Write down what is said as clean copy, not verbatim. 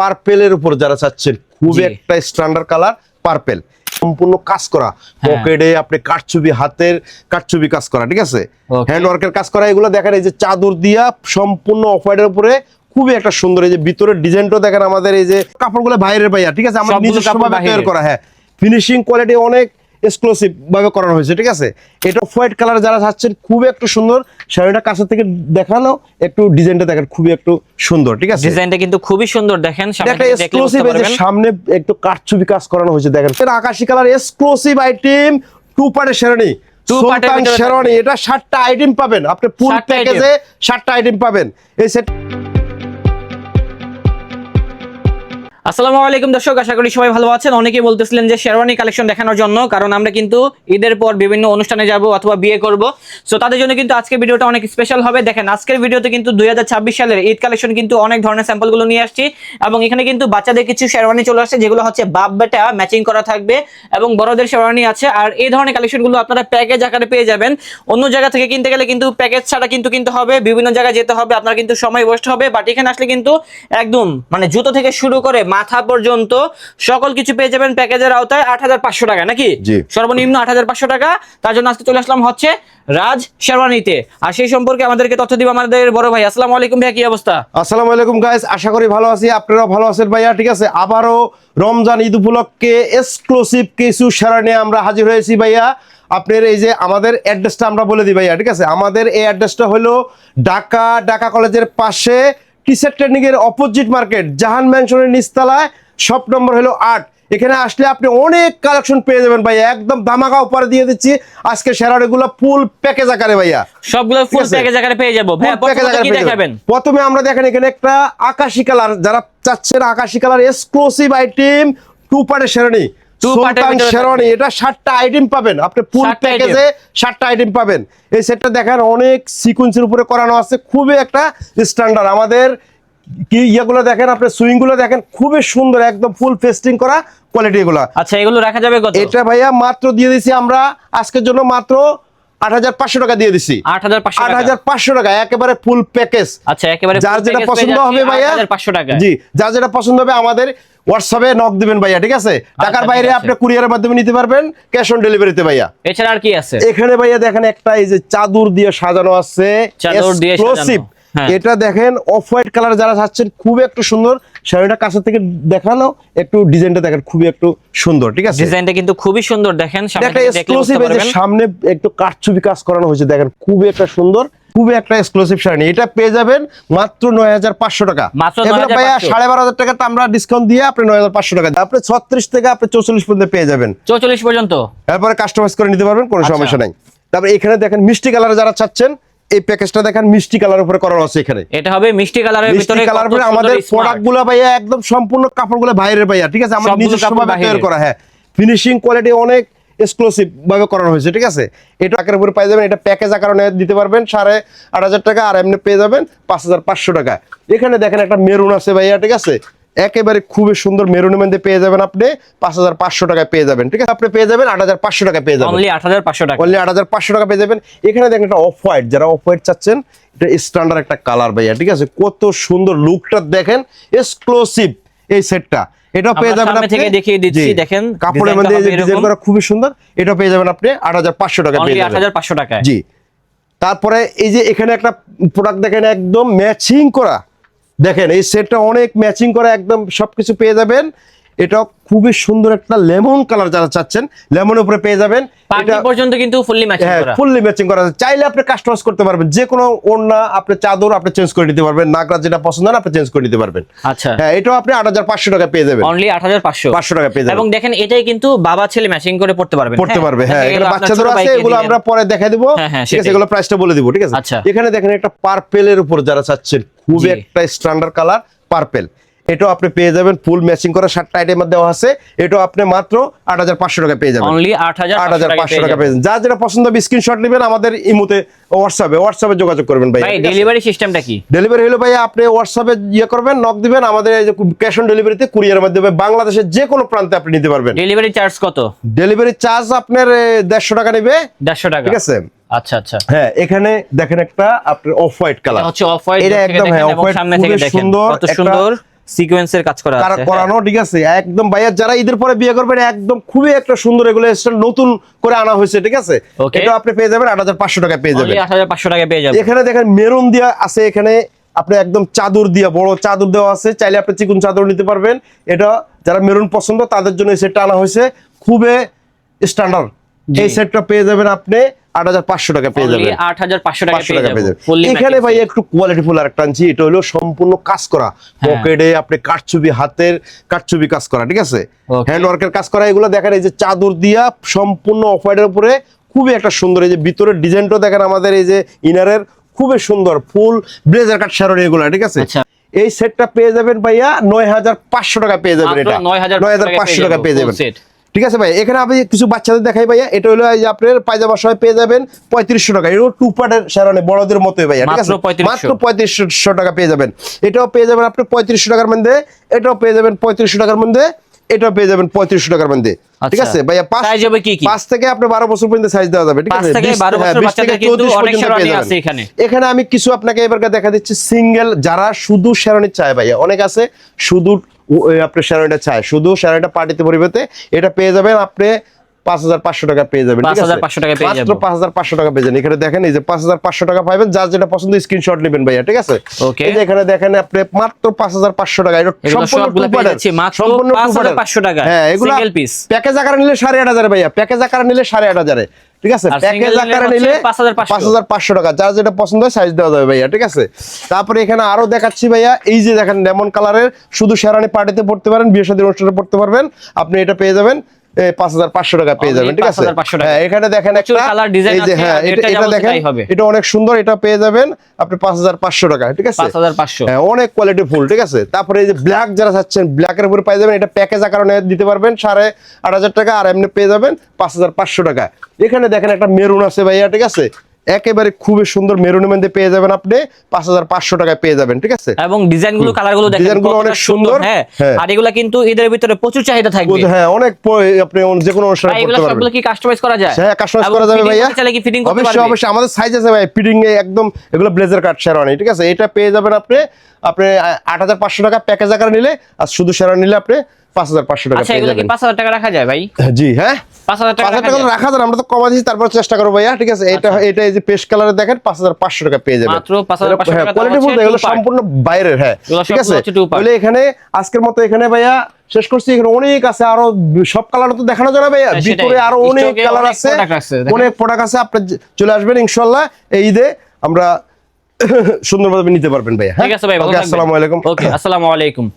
পার্পেলের উপর যারা চাচ্ছেন, খুবই একটা স্ট্যান্ডার্ড কালার পার্পেল, সম্পূর্ণ কাজ করা, পকেটে আপনি কারচুপি, হাতের কারচুপি কাজ করা, ঠিক আছে, হ্যান্ড ওয়ার্কের কাজ করা। এগুলো দেখেন এই যে চাদর দিয়া সম্পূর্ণ অফ হোয়াইটের উপরে খুবই একটা সুন্দর, এই যে ভিতরের ডিজাইনটাও দেখেন, আমাদের এই যে কাপড়গুলো বাইরের ভাইয়া, ঠিক আছে, আমাদের নিজস্ব ভাবে তৈরি করা। হ্যাঁ, ফিনিশিং কোয়ালিটি অনেক এক্সক্লুসিভ ভাবে করানো হয়েছে, ঠিক আছে। এটা অফ হোয়াইট কালার যারা চাচ্ছেন, খুবই একটু সুন্দর। শাড়িটা কাছে থেকে দেখানো, একটু ডিজাইনটা দেখেন, খুবই একটু সুন্দর, ঠিক আছে। ডিজাইনটা কিন্তু খুবই সুন্দর, দেখেন এটা এক্সক্লুসিভ, এই যে সামনে একটু কারচুপি কাজ করানো হয়েছে, দেখেন এটা আকাশী কালার এক্সক্লুসিভ আইটেম, টু পার্টের শেরওয়ানি, সুলতান শেরওয়ানি। এটা 7টা আইটেম পাবেন আপনি, ফুল প্যাকেজে 7টা আইটেম পাবেন এই সেট। আসসালামু আলাইকুম দর্শক, আশা করি সবাই ভালো আছেন। অনেকেই বলতেছিলেন যে শেরওয়ানি কালেকশন দেখানোর জন্য, কারণ আমরা কিন্তু ঈদের পর বিভিন্ন অনুষ্ঠানে যাব অথবা বিয়ে করব, সো তাদের জন্য কিন্তু আজকের ভিডিওটা অনেক স্পেশাল হবে। দেখেন আজকের ভিডিওতে কিন্তু 2026 সালের ঈদ কালেকশন কিন্তু অনেক ধরনের স্যাম্পলগুলো নিয়ে আসছি, এবং এখানে কিন্তু বাচ্চাদের কিছু শেরওয়ানি চলে আসছে, যেগুলো হচ্ছে বাপ বেটা ম্যাচিং করা থাকবে, এবং বড়দের শেরওয়ানি আছে। আর এই ধরনের কালেকশনগুলো আপনারা প্যাকেজ আকারে পেয়ে যাবেন। অন্য জায়গা থেকে কিনতে গেলে কিন্তু প্যাকেজ ছাড়া কিন্তু কিনতে হবে, বিভিন্ন জায়গায় যেতে হবে, আপনার কিন্তু সময় ওয়েস্ট হবে। বাট এখানে আসলে কিন্তু একদম মানে জুতো থেকে শুরু করে মাথা পর্যন্ত সকল কিছু পেয়ে যাবেন প্যাকেজের আওতায় 8500 টাকা, নাকি সর্বনিম্ন 8500 টাকা। তার জন্য আজকে চলে আসলাম হচ্ছে রাজ শেরওয়ানিতে, আর সেই সম্পর্কে আমাদেরকে তথ্য দিব আমাদের বড় ভাই। আসসালামু আলাইকুম ভাই, কি অবস্থা? আসসালামু আলাইকুম গাইস, আশা করি ভালো আছি, আপনারাও ভালো আছেন ভাইয়া, ঠিক আছে। আবারও রমজান ঈদ উপলক্ষে এক্সক্লুসিভ কিছু শেরওয়ানি আমরা হাজির হয়েছি ভাইয়া। আপনার এই যে আমাদের অ্যাড্রেসটা আমরা বলে দিই ভাইয়া, ঠিক আছে। আমাদের এই অ্যাড্রেসটা হলো ঢাকা কলেজের পাশে, টিচার ট্রেনিং এর অপোজিট মার্কেট, জাহান ম্যানশনের নিচতলায়, শপ নম্বর হলো 8। এখানে আসলে আপনি অনেক কালেকশন পেয়ে যাবেন ভাইয়া, একদম ধামাকা অফারে দিয়ে দিচ্ছি আজকে শেরওয়ানিগুলো ফুল প্যাকেজ আকারে ভাইয়া, সবগুলো ফুল প্যাকেজ আকারে পেয়ে যাবো ভাই। প্রথমে কি দেখাবেন? প্রথমে আমরা দেখেন এখানে একটা আকাশী কালার, যারা চাচ্ছেন আকাশী কালার এক্সক্লুসিভ আইটেম, টু পার্টের শেরওয়ানি, সুলতান শেরওয়ানি। এটা 7টা আইটেম পাবেন আপনি, ফুল প্যাকেজে 7টা আইটেম পাবেন। এই সেটটা দেখেন অনেক সিকোয়েন্সের উপরে করানো আছে, খুবই একটা স্ট্যান্ডার্ড। আমাদের কি ইয়েগুলো দেখেন, আপনি সুইং গুলো দেখেন, খুবই সুন্দর, একদম ফুল ফেস্টিং করা কোয়ালিটি এগুলো। আচ্ছা, এগুলো রাখা যাবে কত? এটা ভাইয়া মাত্র দিয়ে দিছি আমরা আজকের জন্য মাত্র 8500 টাকা দিয়ে দিছি। 8500 টাকা একেবারে ফুল প্যাকেজ। আচ্ছা, একেবারে যার যেটা পছন্দ হবে ভাইয়া 8500 টাকা। জি, যার যেটা পছন্দ হবে আমাদের হোয়াটসঅ্যাপে নক দিবেন ভাইয়া, ঠিক আছে। ঢাকার বাইরে আপনি কুরিয়ারের মাধ্যমে নিতে পারবেন, ক্যাশ অন ডেলিভারিতে ভাইয়া। এছাড়া আর কি আছে এখানে ভাইয়া? দেখেন একটা এই যে চাদর দিয়ে সাজানো আছে, চাদর দিয়ে সাজানো। এটা দেখেন অফ হোয়াইট কালার যারা চাচ্ছেন, খুব একটু সুন্দর। শাড়িটা কাছে থেকে দেখানো, একটু ডিজাইনটা দেখেন, খুবই একটু সুন্দর, ঠিক আছে। ডিজাইনটা কিন্তু খুবই সুন্দর, দেখেন সামনে একটু কারচুপি কাজ করানো হয়েছে, দেখেন খুবই একটা সুন্দর, খুবই একটা এক্সক্লুসিভ শাড়ি। এটা পেয়ে যাবেন মাত্র 9500 টাকা। ভাইয়া 12500 টাকা আমরা ডিসকাউন্ট দিয়ে আপনি 9500 টাকা, আপনি 36 থেকে আপনি 44 পর্যন্ত পেয়ে যাবেন, 44 পর্যন্ত। এরপরে কাস্টমাইজ করে নিতে পারবেন, কোনো সমস্যা নাই। তারপরে এখানে দেখেন মিষ্টি কালার যারা চাচ্ছেন, এই প্যাকেজটা দেখেন মিষ্টি কালার উপরে করানো আছে। এখানে এটা হবে মিষ্টি কালারের ভিতরে, কালার পরে আমাদের প্রোডাক্টগুলো ভাইয়া একদম সম্পূর্ণ কাপড়গুলো বাইরের ভাইয়া, ঠিক আছে, আমাদের নিজস্ব ভাবে তৈরি করা। হ্যাঁ, ফিনিশিং কোয়ালিটি অনেক এক্সক্লুসিভ ভাবে করানো হয়েছে, ঠিক আছে। এটা আকারের উপরে পেয়ে যাবেন, এটা প্যাকেজ আকারে দিতে পারবেন 8500 টাকা, আর এমনি পেয়ে যাবেন 5500 টাকা। এখানে দেখেন একটা মেরুন আছে ভাইয়া, ঠিক আছে, একেবারে খুবই সুন্দর মেরুনের মধ্যে পেয়ে যাবেন আপনি 5500 টাকায় পেয়ে যাবেন, ঠিক আছে। আপনি পেয়ে যাবেন 8500 টাকা পেয়ে যাবেন, অনলি 8500 টাকা, অনলি 8500 টাকা পেয়ে যাবেন। এখানে দেখেন একটা অফ হোয়াইট, যারা অফ হোয়াইট চাচ্ছেন, এটা স্ট্যান্ডার্ড একটা কালার ভাইয়া, ঠিক আছে। কত সুন্দর লুকটা দেখেন, এক্সক্লুসিভ এই সেটটা। এটা পেয়ে যাবেন আপনি, থেকে দেখিয়ে দিচ্ছি, দেখেন কাপড়ের মধ্যে এই যে ডিজাইন করা খুবই সুন্দর। এটা পেয়ে যাবেন আপনি 8500 টাকা পেয়ে যাবেন, 8500 টাকা। জি। তারপরে এই যে এখানে একটা প্রোডাক্ট দেখেন, একদম ম্যাচিং করা, দেখেন এই সেটটা অনেক ম্যাচিং করা, একদম সবকিছু পেয়ে যাবেন। এটা খুবই সুন্দর একটা লেমন কালার যারা চাচ্ছেন, লেমনের উপরে পেয়ে যাবেন। এটা পর্যন্ত কিন্তু ফুললি ম্যাচিং করা, ফুললি ম্যাচিং করা। চাইলে আপনি কাস্টমাইজ করতে পারবেন, যে কোনো ওড়না আপনি চাদর আপনি চেঞ্জ করে নিতে পারবেন, নাগরা যেটা পছন্দ হয় আপনি চেঞ্জ করে নিতে পারবেন। আচ্ছা, হ্যাঁ, এটাও আপনি 8500 টাকা পেয়ে যাবেন, অনলি 8500 টাকা পেয়ে যাবেন। এবং দেখেন এটাই কিন্তু বাবা ছেলে ম্যাচিং করে পড়তে পারবে। হ্যাঁ, এখানে বাচ্চাদের আছে, এগুলো আমরা পরে দেখাই দেব, ঠিক আছে, এগুলো প্রাইসটা বলে দিব, ঠিক আছে। এখানে দেখেন একটা পার্পেলের উপর যারা চাচ্ছেন, খুবই একটা স্ট্যান্ডার্ড কালার পার্পেল, এটাও আপনি পেয়ে যাবেন ফুল ম্যাচিং করা, 7টা আইটেম দেওয়া আছে। এটাও আপনি মাত্র 8500 টাকা পেয়ে যাবেন, অনলি 8500 টাকা পেয়ে যাবেন। যার যেটা পছন্দ হবে স্ক্রিনশট নেবেন, আমাদের ইমোতে হোয়াটসঅ্যাপে যোগাযোগ করবেন ভাই। ডেলিভারি সিস্টেমটা কি? ডেলিভারি হলো ভাই, আপনি হোয়াটসঅ্যাপে করবেন, নক দিবেন, আমাদের এই যে ক্যাশ অন ডেলিভারিতে কুরিয়ারের মাধ্যমে বাংলাদেশের যে কোনো প্রান্তে আপনি নিতে পারবেন। ডেলিভারি চার্জ কত? ডেলিভারি চার্জ আপনার 150 টাকা নেবে, 150 টাকা, ঠিক আছে। আচ্ছা আচ্ছা। হ্যাঁ, এখানে দেখেন একটা আপনার অফ হোয়াইট কালার, হচ্ছে অফ হোয়াইট, এটা একদম হ্যাঁ অফ হোয়াইট, সামনে থেকে দেখেন সুন্দর, কত সুন্দর সিকোয়েন্সের কাজ করা আছে করানো, ঠিক আছে একদম ভাইয়া। যারা ঈদের পরে বিয়ে করবেন একদম খুবই একটা সুন্দর, এগুলো নতুন করে আনা হয়েছে, ঠিক আছে। এটা আপনি পেয়ে যাবেন 8500 টাকায় পেয়ে যাবেন, 8500 টাকায় পেয়ে যাবেন। এখানে দেখেন মেরুন দিয়া আছে, এখানে আপনি একদম চাদর দিয়া বড় চাদর দেওয়া আছে, চাইলে আপনি চিকন চাদর নিতে পারবেন। এটা যারা মেরুন পছন্দ তাদের জন্য এই সেটটা আনা হয়েছে, খুবই স্ট্যান্ডার্ড। এই সেটটা পেয়ে যাবেন আপনি 8500 টাকা পেয়ে যাবেন, 8500 টাকা পেয়ে যাবেন। এখানে ভাই একটু কোয়ালিটি ফুল আরেকটা আনছি, এটা হলো সম্পূর্ণ কাজ করা, পকেটে আপনি কারচুপি, হাতের কারচুপি কাজ করা, ঠিক আছে, হ্যান্ড ওয়ার্কের কাজ করা। এগুলো দেখেন এই যে চাদর দিয়া সম্পূর্ণ অফ হোয়াইটের উপরে খুবই একটা সুন্দর, এই যে ভিতরের ডিজাইনটা দেখেন আমাদের এই যে ইনারের খুবই সুন্দর, ফুল ব্লেজার কাট শেরওয়ানি এগুলো, ঠিক আছে। এই সেটটা পেয়ে যাবেন ভাইয়া 9500 টাকা পেয়ে যাবেন, এটা 9500 টাকা পেয়ে যাবেন, ঠিক আছে ভাই। এখানে আপনি কিছু বাচ্চাদের দেখাই ভাইয়া, এটা হলো এই যে আপনার পায়জামা সহ পেয়ে যাবেন 3500 টাকা, এটা টু পার্টের শেরওয়ানি বড়দের মতোই ভাইয়া, ঠিক আছে, মাত্র 3500 টাকা পেয়ে যাবেন। এটাও পেয়ে যাবেন আপনি 3500 টাকার মধ্যে, এটাও পেয়ে যাবেন 3500 টাকার মধ্যে, এটাও পেয়ে যাবেন 3500 টাকার মধ্যে, ঠিক আছে ভাইয়া। 5 থেকে আপনি 12 বছর পর্যন্ত সাইজ দেওয়া যাবে, ঠিক আছে, 5 থেকে 12 বছর বাচ্চাদের কিন্তু অনেক শেরওয়ানি আছে এখানে। এখানে আমি কিছু আপনাকে এবারকে দেখা দিচ্ছি সিঙ্গেল, যারা শুধু শেরওয়ানি চায় ভাইয়া, অনেক আছে শুধু আপনি শেরওয়ানিটা চায়, শুধু শেরওয়ানিটা পার্টিতে পরিবর্তে এটা পেয়ে যাবেন আপনি 5500 টাকা পেয়ে যাবেন, ঠিক আছে, 5500 টাকা পেয়ে যাবেন, মাত্র 5500 টাকা পেয়ে যাবেন। এখানে দেখেন এই যে 5500 টাকা পাবেন, যার যেটা পছন্দ স্ক্রিনশট নেবেন ভাইয়া, ঠিক আছে। এই যে এখানে দেখেন আপনি মাত্র 5500 টাকা, এটা সম্পূর্ণ টু পার্টের, সম্পূর্ণ 5500 টাকা, হ্যাঁ এগুলো সিঙ্গেল পিস। প্যাকেজ আকারে নিলে 8500 ভাইয়া, প্যাকেজ আকারে নিলে 8500, ঠিক আছে, প্যাকেজ আকারে নিলে 5500 টাকা, যার যেটা পছন্দ হয় সাইজ দেওয়া যাবে ভাইয়া, ঠিক আছে। তারপরে এখানে আরো দেখাচ্ছি ভাইয়া, এই যে দেখেন লেমন কালারের, শুধু শেরওয়ানি পার্টিতে পড়তে পারেন, বিয়ে শাদীর অনুষ্ঠানে পড়তে পারবেন, আপনি এটা পেয়ে যাবেন 5500 টাকা পেয়ে যাবেন, ঠিক আছে। হ্যাঁ এখানে দেখেন একটা এই যে, হ্যাঁ এটা দেখেন, এটা অনেক সুন্দর, এটা পেয়ে যাবেন আপনি 5500 টাকা, ঠিক আছে, 5500, হ্যাঁ অনেক কোয়ালিটি ফুল, ঠিক আছে। তারপরে এই যে ব্ল্যাক যারা চাচ্ছেন, ব্ল্যাকের উপরে পেয়ে যাবেন, এটা প্যাকেজ আকারে দিতে পারবেন 8500 টাকা, আর এমনি পেয়ে যাবেন 5500 টাকা। এখানে দেখেন একটা মেরুন আছে ভাইয়া, ঠিক আছে, একেবারে খুবই সুন্দর মেরুনের মধ্যে পেয়ে যাবেন আপনি 5500 টাকায় পেয়ে যাবেন, ঠিক আছে। এবং ডিজাইনগুলো, কালারগুলো দেখেন, ডিজাইনগুলো অনেক সুন্দর, হ্যাঁ। আর এগুলা কিন্তু ঈদের ভিতরে প্রচুর চাহিদা থাকবে, হ্যাঁ অনেক, আপনি যে কোনো অনুষ্ঠানে পড়তে পারবেন। সবগুলো কি কাস্টমাইজ করা যায়? হ্যাঁ কাস্টমাইজ করা যাবে ভাইয়া, চাইলে কি ফিটিং করতে পারবে? অবশ্যই অবশ্যই, আমাদের সাইজ আছে ভাই, ফিটিং এ একদম, এগুলো ব্লেজার কাট শেরওয়ানি, ঠিক আছে। এটা পেয়ে যাবেন আপনি 8500 টাকা প্যাকেজ আকারে নিলে, আর শুধু শেরওয়ানি নিলে আপনি 5500 টাকা পেয়ে যাবেন। 5000 টাকা রাখা যায় ভাই? জি হ্যাঁ 5000 টাকা রাখা যায়, আমরা তো কমা দিয়েছি, তারপর চেষ্টা করব ভাইয়া, ঠিক আছে। এটা এই যে পেস্ট কালারে দেখেন 5500 টাকা পেয়ে যাবেন, মাত্র 5500 টাকা। কোয়ালিটি ফুল, এগুলো সম্পূর্ণ বাইরের, হ্যাঁ ঠিক আছে। তাহলে এখানে আজকের মতো এখানে ভাইয়া শেষ করছি, এখানে অনেক আছে, আরো সব কালার তো দেখানো যাবে ভাইয়া, ভিতরে আরো অনেক কালার আছে, অনেক প্রোডাক্ট আছে, আপনি চলে আসবেন ইনশাআল্লাহ এই ঈদে, আমরা সুন্দরভাবে নিতে পারবেন ভাইয়া। ঠিক আছে ভাই, ভালো থাকবেন। আসসালামু আলাইকুম। ওকে, আসসালামু আলাইকুম।